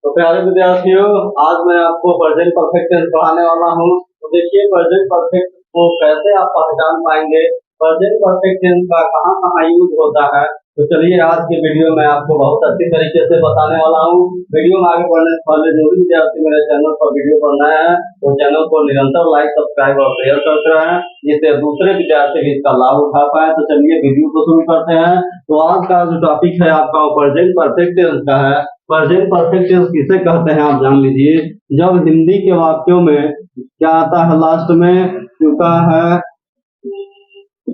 तो प्यारे विद्यार्थियों, आज मैं आपको प्रेजेंट परफेक्ट टेंस पढ़ाने वाला हूँ। तो देखिए प्रेजेंट परफेक्ट को कैसे आप पहचान पाएंगे, प्रेजेंट परफेक्ट टेंस का कहाँ कहाँ यूज होता है। तो चलिए आज के वीडियो में आपको बहुत अच्छी तरीके से बताने वाला हूँ। वीडियो में आगे बढ़ने से पहले जो भी विद्यार्थी मेरे चैनल पर वीडियो पर नए हैं तो चैनल को निरंतर लाइक, सब्सक्राइब और शेयर करते रहें, जिससे दूसरे विद्यार्थी भी इसका लाभ उठा पाए। तो चलिए वीडियो को शुरू करते हैं। तो आज का जो टॉपिक है आपका प्रेजेंट परफेक्ट टेंस का है। प्रेजेंट परफेक्ट टेंस किसे कहते हैं आप जान लीजिए। जब हिंदी के वाक्यों में क्या आता है लास्ट में, चुका है,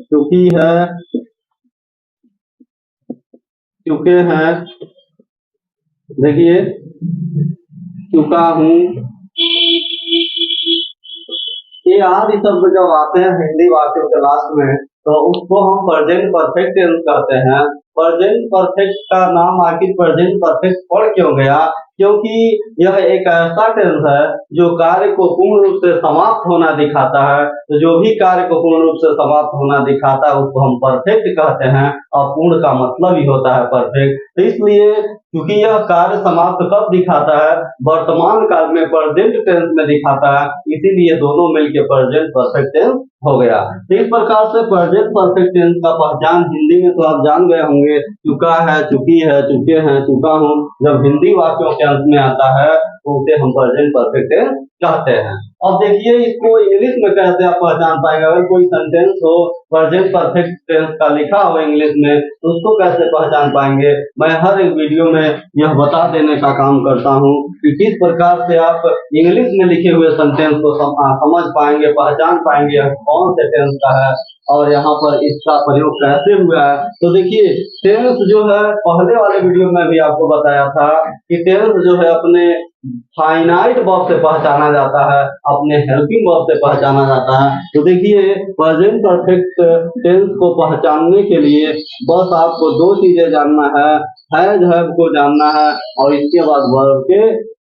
चुकी है, चुके हैं, देखिए चुका हूँ, ये आदि शब्द जब आते हैं हिंदी वाक्यों के लास्ट में तो उसको हम प्रेजेंट परफेक्ट टेंस कहते हैं। प्रेजेंट परफेक्ट का नाम आखिर प्रेजेंट परफेक्ट पड़ क्यों गया? क्योंकि यह एक ऐसा टेंस है जो कार्य को पूर्ण रूप से समाप्त होना दिखाता है। तो जो भी कार्य को पूर्ण रूप से समाप्त होना दिखाता है उसको हम परफेक्ट कहते हैं, और पूर्ण का मतलब ही होता है परफेक्ट। तो इसलिए क्योंकि यह कार्य समाप्त कब दिखाता है, वर्तमान काल में प्रेजेंट टेंस में दिखाता है, इसीलिए दोनों मिलकर प्रेजेंट परफेक्ट टेंस हो गया। तो इस प्रकार से प्रेजेंट परफेक्ट टेंस का पहचान हिंदी में तो आप जान गए होंगे, चुका है, चुकी है, चुके हैं, चुका हूँ। जब हिंदी वाक्यों के अंत में आता है तो उसे हम प्रेजेंट परफेक्ट टेंस कहते हैं। अब देखिए इसको इंग्लिश में कैसे आप पहचान पाएंगे। अगर कोई सेंटेंस हो प्रेजेंट परफेक्ट टेंस का लिखा हो इंग्लिश में तो उसको कैसे पहचान पाएंगे, मैं हर एक वीडियो में यह बता देने का काम करता हूँ कि किस प्रकार से आप इंग्लिश में लिखे हुए सेंटेंस को समझ पाएंगे, पहचान पाएंगे कौन से टेंस का है और यहाँ पर इसका प्रयोग कैसे हुआ है। तो देखिए टेंस जो है पहले वाले वीडियो में भी आपको बताया था कि टेंस जो है अपने फाइनाइट वर्ब से पहचाना जाता है, अपने हेल्पिंग वर्ब से पहचाना जाता है। तो देखिए प्रेजेंट परफेक्ट टेंस को पहचानने के लिए बस आपको दो चीजें जानना हैज हैव को जानना है और इसके बाद वर्ब के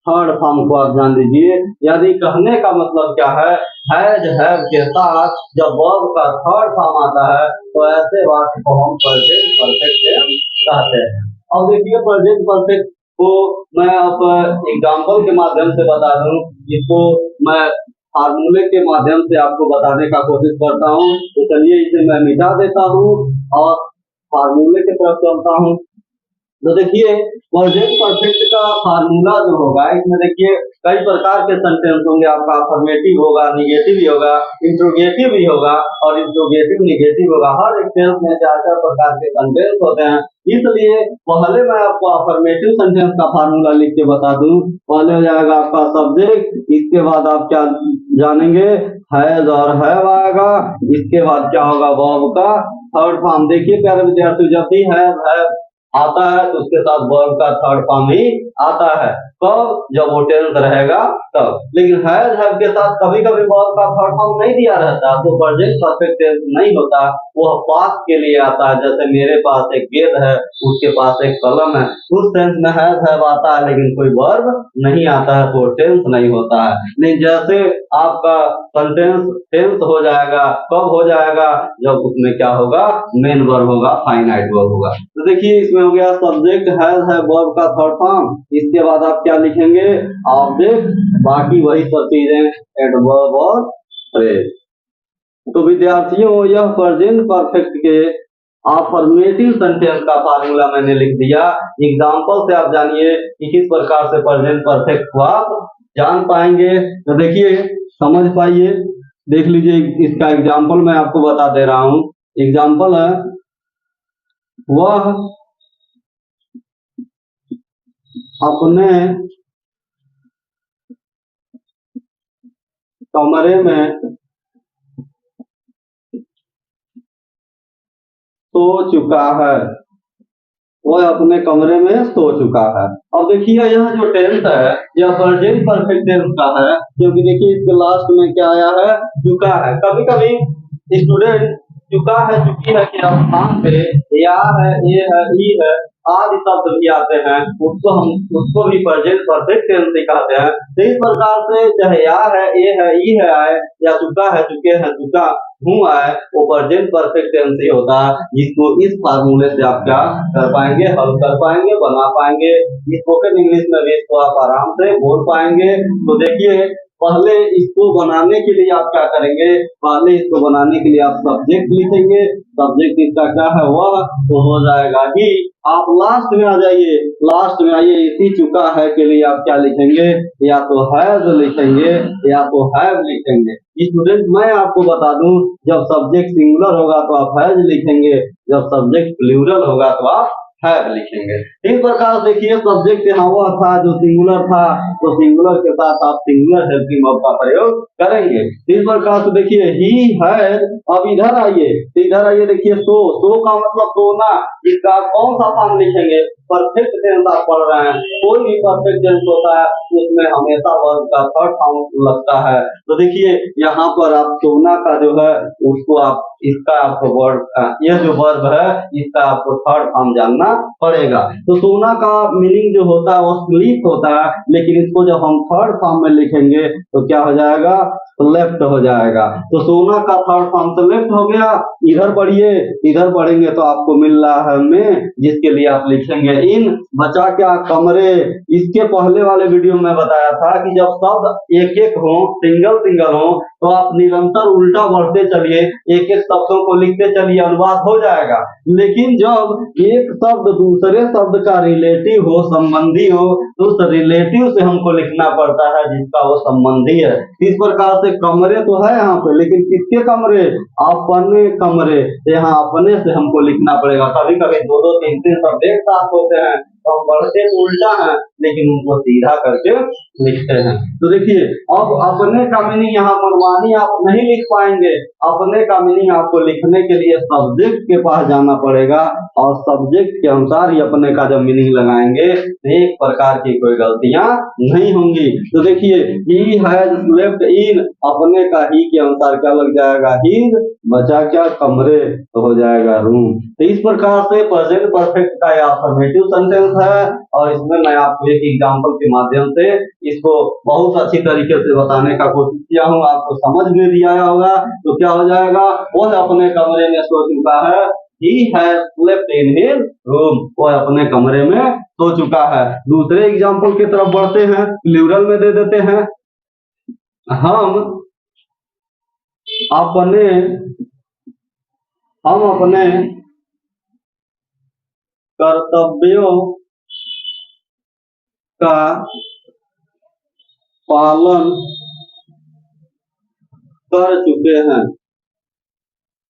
थर्ड फॉर्म को आप जान लीजिए। यानी कहने का मतलब क्या है, हैज हैव के साथ जब वर्ब का थर्ड फॉर्म आता है तो ऐसे वाक्य को हम प्रेजेंट परफेक्ट टेंस कहते हैं। अब देखिए प्रेजेंट परफेक्ट को मैं अब एग्जाम्पल के माध्यम से बता दूं, जिसको मैं फार्मूले के माध्यम से आपको बताने का कोशिश करता हूं। तो चलिए इसे मैं मिटा देता हूं और फार्मूले की तरफ चलता हूं। तो देखिए प्रेजेंट परफेक्ट का फार्मूला जो होगा, इसमें देखिए कई प्रकार के सेंटेंस होंगे। आपका अफर्मेटिव होगा, निगेटिव भी होगा, इंट्रोगेटिव भी होगा और इंट्रोगेटिव निगेटिव होगा। हर एक टेंस में चार चार प्रकार के सेंटेंस होते हैं। इसलिए पहले मैं आपको अफर्मेटिव सेंटेंस का फार्मूला लिख के बता दूं। पहले हो जाएगा आपका सब्जेक्ट, इसके बाद आप क्या जानेंगे, हैज और हैव आएगा, इसके बाद क्या होगा वर्ब का थर्ड फॉर्म। देखिए प्यारे विद्यार्थी, जब भी हैव आता है तो उसके साथ वर्ब का थर्ड फॉर्म ही आता है। कब? जब वो टेंस रहेगा तब। लेकिन हैज हैव के साथ कभी कभी वर्ब का थर्ड फॉर्म नहीं दिया रहता तो प्रेजेंट परफेक्ट टेंस नहीं होता, वह पास्ट के लिए आता है। जैसे मेरे पास एक गेंद है, उसके पास एक कलम है, उस टेंस में हैज हैव आता है लेकिन कोई वर्ब नहीं आता है तो टेंस नहीं होता है। लेकिन जैसे आपका सेंटेंस टेंस हो जाएगा, कब हो जाएगा, जब उसमें क्या होगा, मेन वर्ब होगा, फाइनाइट वर्ब होगा। तो देखिए इसमें हो गया सब्जेक्ट हैज है वर्ब का थर्ड फॉर्म, इसके बाद आप क्या लिखेंगे, ऑब्जेक्ट, बाकी वही सब चीजें एडवर्ब और फ्रेज। तो विद्यार्थियों यह प्रेजेंट परफेक्ट के अफर्मेटिव सेंटेंस का फार्मूला मैंने लिख दिया। एग्जांपल से आप जानिए कि किस प्रकार से प्रेजेंट परफेक्ट को आप जान पाएंगे। तो देखिए समझ पाइए, देख लीजिए इसका एग्जांपल मैं आपको बता दे रहा हूं। एग्जांपल है, वह अपने कमरे में सो चुका है, वह अपने कमरे में सो चुका है। अब देखिए यह जो टेंस है यह प्रेजेंट परफेक्ट टेंस का है, क्योंकि देखिए इसके लास्ट में क्या आया है, चुका है। कभी कभी स्टूडेंट चुका है, चुकी है के स्थान पे या है, ये है, ई है आदि शब्द भी आते हैं, उसको भी प्रेजेंट परफेक्ट टेंस से कहते हैं। तो इस प्रकार से चाहे या है, ए है, ई है, आए या चुका है, चुके हैं, चुका, हुआ है वो प्रेजेंट परफेक्ट टेंस ही होता है, जिसको इस फार्मूले से आप क्या कर पाएंगे, हल कर पाएंगे, बना पाएंगे। स्पोकन इंग्लिश में भी इसको आप आराम से बोल पाएंगे। तो देखिए पहले इसको बनाने के लिए आप क्या करेंगे, पहले इसको बनाने के लिए आप सब्जेक्ट लिखेंगे। सब्जेक्ट इसका क्या है वह, तो हो जाएगा ही। आप लास्ट में आ जाइए, लास्ट में आइए, इसी चुका है के लिए आप क्या लिखेंगे, या तो हैज लिखेंगे या तो हैव लिखेंगे। स्टूडेंट मैं आपको बता दूं, जब सब्जेक्ट सिंगुलर होगा तो आप हैज लिखेंगे, जब सब्जेक्ट प्लूरल होगा तो आप हैव लिखेंगे। इस प्रकार देखिए सब्जेक्ट यहाँ वह था जो सिंगुलर था, तो सिंगुलर के साथ आप सिंगुलर हेल्पिंग वर्ब का प्रयोग करेंगे। इस प्रकार से देखिए ही हैज। अब इधर आइए, इधर आइए, देखिए सो का मतलब सोना, इसका कौन सा फॉर्म लिखेंगे, परफेक्ट टेंस आप पढ़ रहे हैं, कोई भी परफेक्ट टेंस होता है उसमें हमेशा वर्ब का थर्ड फॉर्म लगता है। तो देखिए यहाँ पर आप सोना का जो है उसको आप इसका आपको वर्ब, ये जो वर्ब है इसका आपको थर्ड फॉर्म जानना पड़ेगा। तो सोना का मीनिंग जो होता है वो स्लीप होता है, लेकिन इसको जब हम थर्ड फॉर्म में लिखेंगे तो क्या हो जाएगा, लेफ्ट हो जाएगा। तो सोना का थर्ड फॉर्म से लेफ्ट हो गया। इधर बढ़िए, इधर बढ़ेंगे तो आपको मिल रहा है में, जिसके लिए आप लिखेंगे इन। बचा क्या, कमरे। इसके पहले वाले वीडियो में बताया था कि जब शब्द एक एक हो, सिंगल सिंगल हो, तो आप निरंतर उल्टा बढ़ते चलिए, एक एक शब्दों को लिखते चलिए, अनुवाद हो जाएगा। लेकिन जब एक शब्द दूसरे शब्द का रिलेटिव हो, संबंधी हो, तो उस रिलेटिव से हमको लिखना पड़ता है जिसका वो संबंधी है। इस प्रकार से कमरे तो है यहाँ पे, लेकिन किसके कमरे, अपने कमरे। यहाँ अपने से हमको लिखना पड़ेगा। कभी कभी दो दो तीन तीन शब्द एक साथ होते हैं तो हम बढ़ते उल्टा है, लेकिन उनको सीधा करके लिखते हैं। तो देखिए अब अपने का मीनिंग यहाँ मनमानी आप नहीं लिख पाएंगे। अपने का मीनिंग आपको लिखने के लिए सब्जेक्ट के पास जाना पड़ेगा, और सब्जेक्ट के अनुसार ही अपने का जब मीनिंग लगाएंगे तो एक प्रकार की कोई गलतियां नहीं होंगी। तो देखिए ही हैज स्लेप्ट इन, अपने का ही के अनुसार क्या लग जाएगा, हीज। बचा क्या, कमरे, तो हो जाएगा रूम। तो इस प्रकार से प्रेजेंट परफेक्ट का यह अफर्मेटिव सेंटेंस है, और इसमें मैं आपको एक एग्जांपल के माध्यम से इसको बहुत अच्छी तरीके से बताने का कोशिश किया हूँ, आपको समझ में भी आया होगा। तो क्या हो जाएगा, वो अपने कमरे में सो चुका है, he has slept in his room, वो अपने कमरे में सो चुका है। दूसरे एग्जांपल की तरफ बढ़ते हैं, प्लूरल में दे देते हैं, हम अपने कर्तव्यों का पालन कर चुके हैं,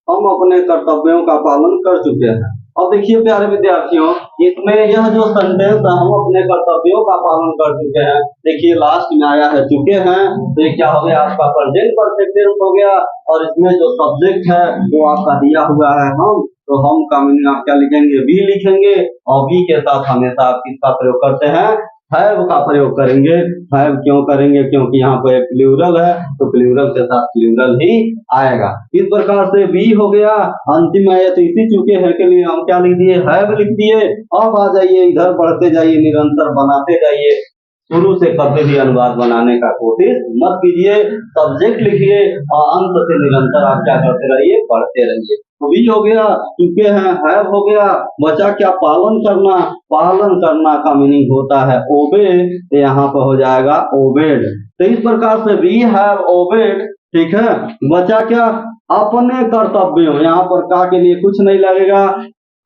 हम अपने कर्तव्यों का पालन कर चुके हैं। अब देखिए प्यारे विद्यार्थियों, इसमें यह जो सेंटेंस है, हम अपने कर्तव्यों का पालन कर चुके हैं, देखिए लास्ट में आया है चुके हैं, तो ये क्या हो गया, आपका प्रेजेंट परफेक्ट टेंस हो गया। और इसमें जो सब्जेक्ट है वो आपका दिया हुआ है हम, तो हम का मीनिंग आप क्या लिखेंगे, बी लिखेंगे, और बी के साथ हमेशा आप किसका प्रयोग करते हैं, हैव का प्रयोग करेंगे। हैव क्यों करेंगे, क्योंकि यहाँ पे प्लूरल है, तो प्लूरल के साथ प्लूरल ही आएगा। इस प्रकार से बी हो गया। अंतिम आया तो इसी चुके हैं के लिए हम क्या लिख दिए, हैव लिख दिए। अब आ जाइए, इधर बढ़ते जाइए, निरंतर बनाते जाइए। शुरू से कभी भी अनुवाद बनाने का कोशिश मत कीजिए, सब्जेक्ट लिखिए और अंत से निरंतर आप क्या करते रहिए, पढ़ते रहिए। तो भी हो गया, चुके हैं, हैव हो गया। बचा क्या, पालन करना। पालन करना का मीनिंग होता है ओबे, तो यहाँ पर हो जाएगा ओबेड। तो इस प्रकार से वी हैव ओबेड, ठीक है। बचा क्या, अपने कर्तव्यों, यहाँ पर का के लिए कुछ नहीं लगेगा,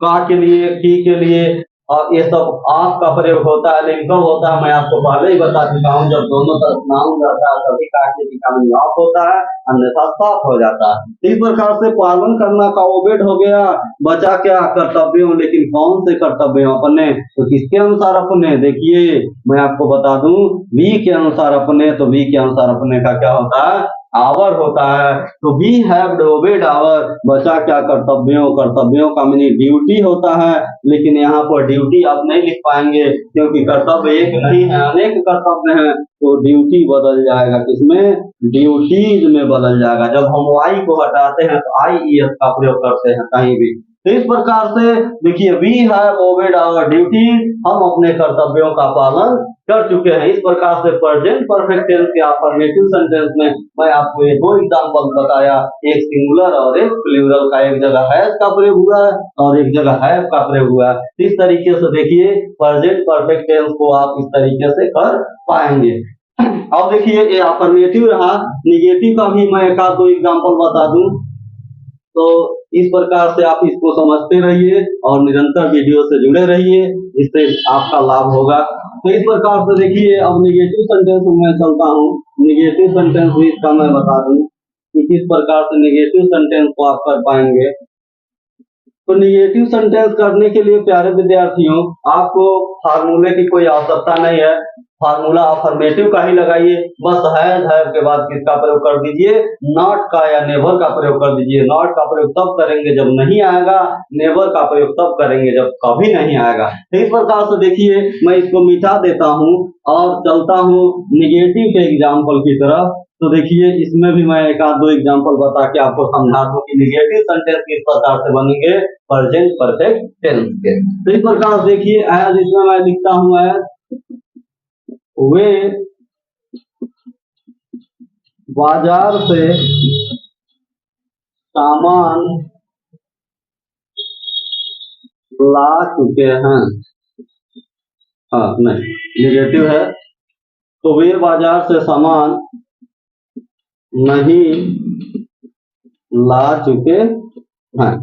का के लिए, की के लिए, और ये सब आप का प्रयोग होता है, लेकिन कब होता है मैं आपको पहले ही बता चुका हूँ, जब दोनों तरफ नाउन रहता है तभी का के का मीनिंग ऑफ होता है, अन्यथा साफ हो जाता है। इस प्रकार से पालन करना का ओबेड हो गया। बचा क्या, कर्तव्यों, लेकिन कौन से कर्तव्य, अपने, तो किसके अनुसार अपने, देखिए मैं आपको बता दूं, वी के अनुसार अपने, तो वी के अनुसार अपने का क्या होता है, आवर होता है। तो वी हैव ओबेड आवर। बचा क्या, कर्तव्यों, कर्तव्यों का मीनिंग ड्यूटी होता है, लेकिन यहाँ पर ड्यूटी आप नहीं लिख पाएंगे, क्योंकि कर्तव्य एक नहीं है, अनेक कर्तव्य हैं, तो ड्यूटी बदल जाएगा किसमें, ड्यूटीज में बदल जाएगा। जब हम वाई को हटाते हैं तो आई ई एस का प्रयोग करते हैं कहीं भी। तो इस प्रकार से देखिए we have obeyed our duty, हम अपने कर्तव्यों का पालन कर चुके हैं। इस प्रकार से प्रेजेंट परफेक्ट टेंस के अफर्मेटिव सेंटेंस में मैं आपको ये दो एग्जांपल बताया, एक सिंगुलर और एक प्लूरल का। एक जगह हैज का प्रयोग हुआ है और एक जगह हैव का प्रयोग हुआ है। इस तरीके से देखिए प्रेजेंट परफेक्ट टेंस को आप इस तरीके से कर पाएंगे। अब देखिए ये अफर्मेटिव रहा, निगेटिव का भी मैं एक आध दो एग्जांपल बता दूं। तो इस प्रकार से आप इसको समझते रहिए और निरंतर वीडियो से जुड़े रहिए, इससे आपका लाभ होगा। तो इस प्रकार से देखिए अब निगेटिव सेंटेंस में चलता हूँ। निगेटिव सेंटेंस भी इसका मैं बता दूं कि किस प्रकार से निगेटिव सेंटेंस को आप कर पाएंगे। तो निगेटिव सेंटेंस करने के लिए प्यारे विद्यार्थियों आपको फार्मूले की कोई आवश्यकता नहीं है, फार्मूला अफर्मेटिव का ही लगाइए। बस हैव के बाद किसका प्रयोग कर दीजिए, नॉट का या नेवर का प्रयोग कर दीजिए। नॉट का प्रयोग तब करेंगे जब नहीं आएगा, नेवर का प्रयोग तब करेंगे जब कभी नहीं आएगा। तो इस प्रकार से देखिए मैं इसको मिटा देता हूँ और चलता हूँ निगेटिव के एग्जाम्पल की तरफ। तो देखिए इसमें भी मैं एक आध दो एग्जांपल बता के आपको समझा दूं कि निगेटिव सेंटेंस किस प्रकार से बनेंगे प्रेजेंट परफेक्ट टेंस के। तो इस प्रकार देखिए एज, इसमें मैं लिखता हूं एज वे बाजार से सामान ला चुके हैं। हाँ नहीं, निगेटिव है तो वे बाजार से सामान नहीं ला चुके हैं।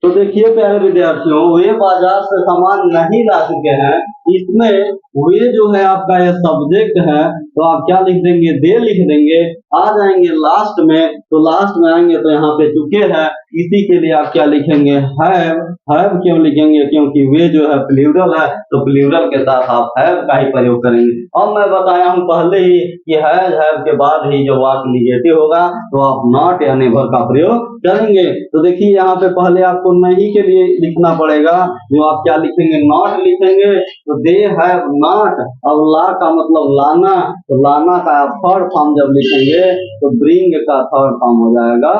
तो देखिए प्यारे विद्यार्थियों वे बाजार से सामान नहीं ला चुके हैं, इसमें वे जो है आपका ये सब्जेक्ट है, तो आप क्या लिख देंगे, दे लिख देंगे। आ जाएंगे लास्ट में, तो लास्ट में आएंगे तो यहाँ पे चुके हैं, इसी के लिए आप क्या लिखेंगे, हैव। हैव क्यों लिखेंगे, क्योंकि वे जो है प्लूरल है, तो प्लूरल के साथ आप हैव का ही प्रयोग करेंगे। अब मैं बताया हूँ पहले ही कि हैव के बाद ही जो वाक्य निगेटिव होगा तो आप नॉट या नेवर का प्रयोग करेंगे। तो देखिए यहाँ पे पहले आपको नहीं के लिए लिखना पड़ेगा, जो आप क्या लिखेंगे, नॉट लिखेंगे। तो दे हैव नॉट, अब ला का मतलब लाना, तो लाना का आप थर्ड फॉर्म जब लिखेंगे तो ब्रिंग का थर्ड फॉर्म हो जाएगा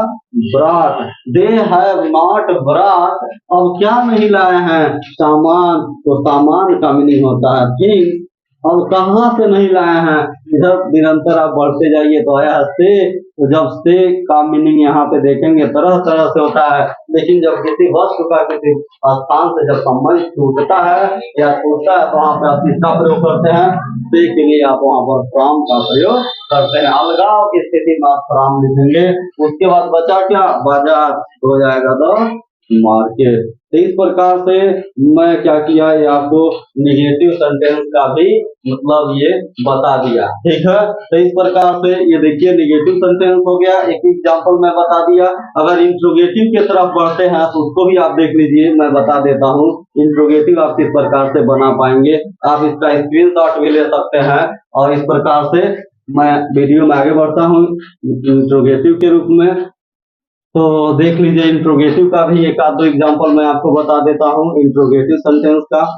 brought. They have not brought, अब क्या नहीं लाए हैं, सामान, तो सामान का मीनिंग होता है थिंग। अब कहाँ से नहीं लाए हैं, इधर निरंतर आप बढ़ते जाइए तो आया से, तो जब से का मीनिंग यहाँ पे देखेंगे तरह तरह से होता है, लेकिन जब किसी वस्तु का किसी स्थान से जब संबंध टूटता है या टूटता है तो वहाँ पे आप किसका प्रयोग करते हैं, से के लिए आप वहाँ पर फ्रॉम का प्रयोग करते हैं। अलगाव की स्थिति में आप फ्रॉम लिखेंगे, उसके बाद बचा क्या, बाजार, हो जाएगा तो मार्केट। तो इस प्रकार से मैं क्या किया, ये आपको निगेटिव सेंटेंस का भी मतलब ये बता दिया, ठीक है। तो इस प्रकार से ये देखिए निगेटिव सेंटेंस हो गया, एक एग्जांपल मैं बता दिया। अगर इंट्रोगेटिव की तरफ बढ़ते हैं तो उसको भी आप देख लीजिए, मैं बता देता हूँ इंट्रोगेटिव आप किस प्रकार से बना पाएंगे। आप इसका स्क्रीनशॉट भी ले सकते हैं और इस प्रकार से मैं वीडियो में आगे बढ़ता हूँ इंट्रोगेटिव के रूप में। तो देख लीजिए इंट्रोगेटिव का भी एक आध दो एग्जांपल मैं आपको बता देता हूँ इंट्रोगेटिव सेंटेंस का।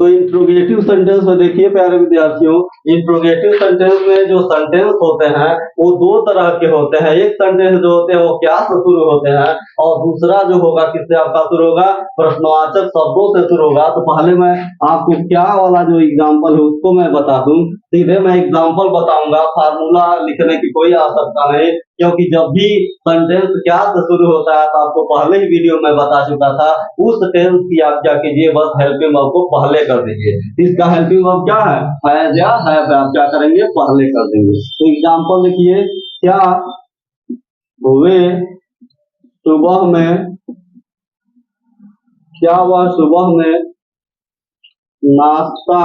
तो इंट्रोगेटिव सेंटेंस में देखिए प्यारे विद्यार्थियों, इंट्रोगेटिव सेंटेंस में जो सेंटेंस होते हैं वो दो तरह के होते हैं। एक सेंटेंस जो होते हैं वो क्या से शुरू होते हैं और दूसरा जो होगा किससे आपका शुरू होगा, प्रश्नवाचक शब्दों से शुरू होगा। तो पहले मैं आपको क्या वाला जो एग्जाम्पल है उसको मैं बता दूं, सीधे मैं एग्जाम्पल बताऊंगा, फार्मूला लिखने की कोई आवश्यकता नहीं, क्योंकि जब भी सेंटेंस क्या से शुरू होता है तो आपको पहले ही वीडियो में बता चुका था, उस टेंस की आप क्या कीजिए, बस हेल्पिंग वर्ब को पहले कर दीजिए। इसका हेल्पिंग वर्ब क्या है, हैज या हैव, आप क्या करेंगे, पहले कर देंगे। तो एग्जांपल देखिए, क्या वे सुबह में, क्या वह सुबह में नाश्ता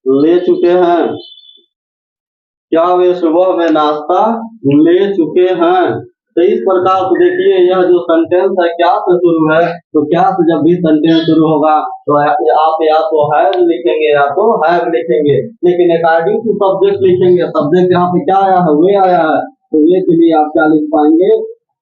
ले चुके हैं, क्या वे सुबह में नाश्ता ले चुके हैं। तो इस प्रकार से देखिए यह जो सेंटेंस है क्या से शुरू है, तो क्या से जब भी सेंटेंस शुरू होगा तो आप या तो हैव लिखेंगे या तो हैव लिखेंगे, लेकिन अकॉर्डिंग टू सब्जेक्ट लिखेंगे। सब्जेक्ट यहाँ पे क्या आया है, वे आया है, तो वे के लिए आप क्या लिख पाएंगे,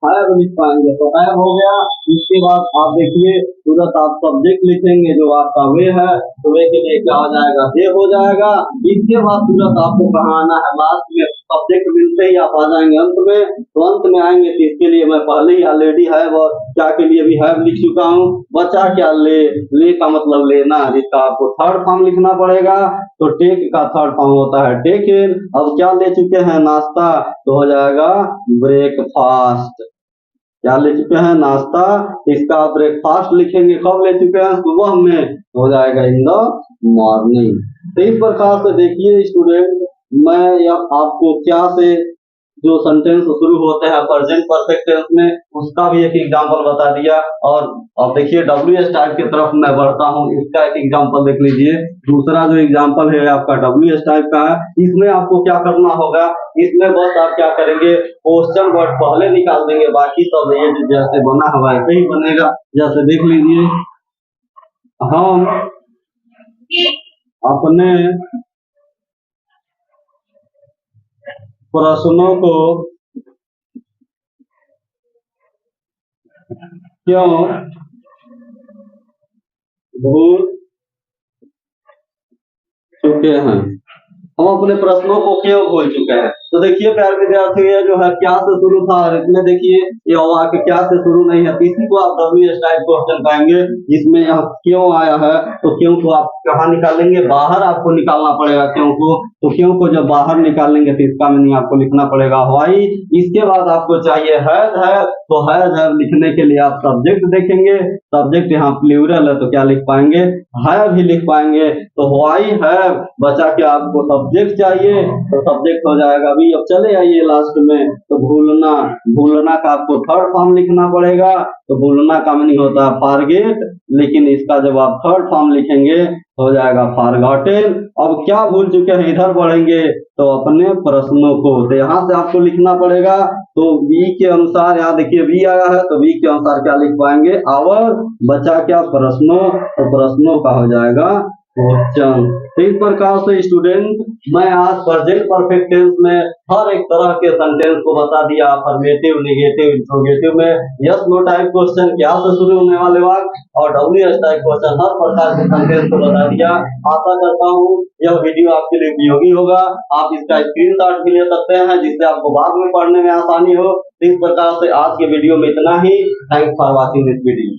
हैव लिख पाएंगे, तो हैव हो गया। इसके बाद आप देखिए तुरंत आप सब्जेक्ट लिखेंगे जो आपका वे है, तो वे के लिए क्या हो जाएगा, दे हो जाएगा। इसके बाद तुरंत आपको कहाँ आना है, लास्ट में सब्जेक्ट मिलते ही आप आ जाएंगे अंत में। तो अंत में आएंगे तो इसके लिए मैं पहले ही ऑलरेडी हैव और क्या के लिए भी हैव लिख चुका हूँ। बचा क्या, ले का मतलब लेना, जिसका आपको थर्ड फॉर्म लिखना पड़ेगा। तो टेक का थर्ड फॉर्म होता है टेकन। अब क्या ले चुके हैं, नाश्ता, तो हो जाएगा ब्रेकफास्ट। क्या ले चुके हैं, नाश्ता। इसका ब्रेकफास्ट लिखेंगे, कब ले चुके हैं, सुबह में, हो जाएगा इन द मॉर्निंग। तो इस प्रकार से देखिए स्टूडेंट, मैं यह आपको क्या से जो सेंटेंस शुरू होते हैं प्रेजेंट परफेक्ट टेंस में, उसका भी एक एग्जांपल बता दिया। और अब देखिए WH टाइप की तरफ मैं बढ़ता हूँ, इसका एक एग्जांपल देख लीजिए। दूसरा जो एग्जांपल है आपका WH टाइप का है। इसमें आपको क्या करना होगा, इसमें बस आप क्या करेंगे, क्वेश्चन वर्ड पहले निकाल देंगे, बाकी सब ये जैसे बना हुआ है वही बनेगा। जैसे देख लीजिए, हम अपने प्रश्नों को क्यों भूल चुके हैं, हम अपने प्रश्नों को क्यों भूल चुके हैं। तो देखिए प्यारे विद्यार्थी, ये जो है क्या से शुरू था, और इसमें देखिए ये वाक्य क्या से शुरू नहीं है, इसी को आप WH टाइप क्वेश्चन पाएंगे। जिसमें यहाँ क्यों आया है, तो क्यों को आप कहाँ निकालेंगे, बाहर आपको निकालना पड़ेगा क्यों को। तो क्यों को जब बाहर निकालेंगे तो इसका मीनिंग आपको लिखना पड़ेगा व्हाई। इसके बाद आपको चाहिए है, तो है लिखने के लिए आप सब्जेक्ट देखेंगे। सब्जेक्ट यहाँ प्लूरल है तो क्या लिख पाएंगे, है भी लिख पाएंगे। तो व्हाई है, बचा के आपको सब्जेक्ट चाहिए, तो सब्जेक्ट हो जाएगा भी। अब चले आइए लास्ट में, तो भूलना, भूलना का आपको थर्ड फॉर्म लिखना पड़ेगा। तो भूलना का मीनिंग होता है फॉरगेट, लेकिन इसका जब आप थर्ड फॉर्म लिखेंगे हो जाएगा फॉरगॉटेन। अब क्या भूल चुके हैं, इधर बढ़ेंगे तो अपने प्रश्नों को, तो यहाँ से आपको लिखना पड़ेगा। तो बी के अनुसार, यहाँ देखिए बी आया है, तो बी के अनुसार क्या लिख पाएंगे, आवर, बचा क्या, प्रश्नों, तो प्रश्नों का हो जाएगा क्वेश्चन। तो इस प्रकार से स्टूडेंट, मैं आज प्रेजेंट परफेक्ट टेंस में हर एक तरह के सेंटेंस को बता दिया। अफर्मेटिव, नेगेटिव, इंट्रोगेटिव में यस नो टाइप क्वेश्चन, क्या से शुरू होने वाले वाक्य, और WH टाइप क्वेश्चन, हर प्रकार के सेंटेंस को बता दिया। आशा करता हूँ यह वीडियो आपके लिए उपयोगी होगा। आप इसका स्क्रीनशॉट भी ले सकते हैं, जिससे आपको बाद में पढ़ने में आसानी हो। इस प्रकार से आज के वीडियो में इतना ही। Thanks for watching this video.